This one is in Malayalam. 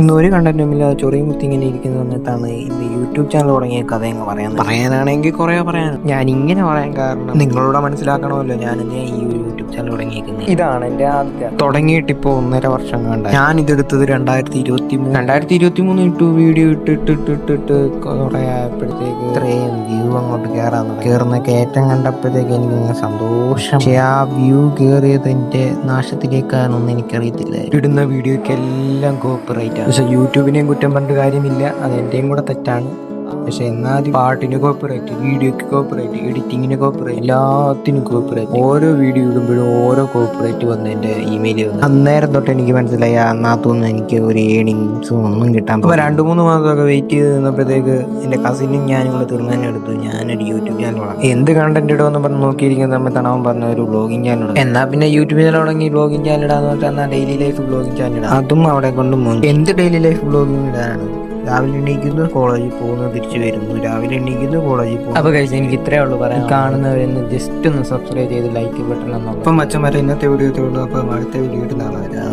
ഇന്ന് ഒരു കണ്ടന്റും ഇല്ല, ചൊറിയും കുത്തി ഇങ്ങനെ ഇരിക്കുന്ന സമയത്താണ് ഇന്ന് യൂട്യൂബ് ചാനൽ തുടങ്ങിയ കഥ അങ്ങ് പറയാനാണെങ്കിൽ കുറെ പറയാൻ. ഞാൻ ഇങ്ങനെ പറയാൻ കാരണം നിങ്ങളോട് മനസ്സിലാക്കണമല്ലോ ഞാൻ ഈ ഒരു യൂട്യൂബ് ചാനൽ തുടങ്ങിയിരിക്കുന്നത്. ഇതാണ് എന്റെ ആദ്യം തുടങ്ങിയിട്ട് ഇപ്പോൾ 1.5 വർഷം കണ്ട. ഞാൻ ഇതെടുത്തത് 2023 ഇട്ടു വീഡിയോ ഇട്ടിട്ട് കുറെ ആയപ്പോഴത്തേക്ക് ഇത്രയും വ്യൂ അങ്ങോട്ട് കയറുന്ന കയറ്റം കണ്ടപ്പോഴത്തേക്ക് എനിക്ക് സന്തോഷം. പക്ഷെ ആ വ്യൂ കയറിയതിന്റെ നാശത്തിലേക്കാണെന്ന് എനിക്കറിയത്തില്ല. ഇടുന്ന വീഡിയോക്കെല്ലാം കോപ്പിറൈറ്റ് ആണ്. പക്ഷെ യൂട്യൂബിനെയും കുറ്റം പറഞ്ഞിട്ട് കാര്യമില്ല, അത് എന്റെയും കൂടെ തെറ്റാണ്. പക്ഷെ എന്നാലും പാട്ടിന് കോപ്പിറൈറ്റ്, വീഡിയോക്ക് കോപ്പിറൈറ്റ്, എഡിറ്റിങ്ങിന് കോപ്പിറൈറ്റ്, എല്ലാത്തിനും കോപ്പിറൈറ്റ്. ഓരോ വീഡിയോ ഇടുമ്പോഴും ഓരോ കോപ്പിറൈറ്റ് വന്ന് എന്റെ ഇമെയിൽ വന്നു. അന്നേരം തൊട്ട് എനിക്ക് മനസ്സിലായി അന്നകത്തൊന്നും എനിക്ക് ഒരു ഏണിങ്സും ഒന്നും കിട്ടാൻ. അപ്പൊ 2-3 മാസമൊക്കെ വെയിറ്റ് ചെയ്ത് നിന്നപ്പോഴത്തേക്ക് എന്റെ കസിനും ഞാനും കൂടെ തീർമാനമെടുത്തു ഞാനൊരു യൂട്യൂബ് ചാനൽ തുടങ്ങാം. എന്ത് കണ്ടന്റ് ഇടുമെന്ന് പറഞ്ഞ് നോക്കിയിരിക്കുന്ന സമയത്താണ് അവൻ പറഞ്ഞ ഒരു വ്ളോഗിങ് ചാനൽ. എന്നാ പിന്നെ യൂട്യൂബ് ചാനൽ തുടങ്ങി വ്ളോഗിങ് ചാനൽ ഇടാന്ന് വെച്ചാൽ ഡെയിലി ലൈഫ് വ്ളോഗിങ് ചാനൽ ഇടാം. അതും അവിടെ കൊണ്ട് പോകും. എന്ത് ഡെയിലി ലൈഫ് വ്ളോഗിങ് ഇടാനാണ്? രാവിലെ എണീക്കുന്നു, കോളേജിൽ പോകുന്നു, തിരിച്ചു വരുന്നു, രാവിലെ എണീക്കുന്നു, കോളേജിൽ പോകുന്നു. അപ്പൊ കഴിച്ച് എനിക്ക് ഇത്രേ ഉള്ളൂ പറയാൻ. കാണുന്നവരെന്ന് ജസ്റ്റ് ഒന്ന് സബ്സ്ക്രൈബ് ചെയ്ത് ലൈക്ക് ബട്ടൺ. അപ്പം മച്ചന്മാരെ ഇന്നത്തെ വീഡിയോ ഇത്രേ ഉള്ളൂ. അപ്പം അടുത്ത വീഡിയോ ഇടുന്നതാണ്.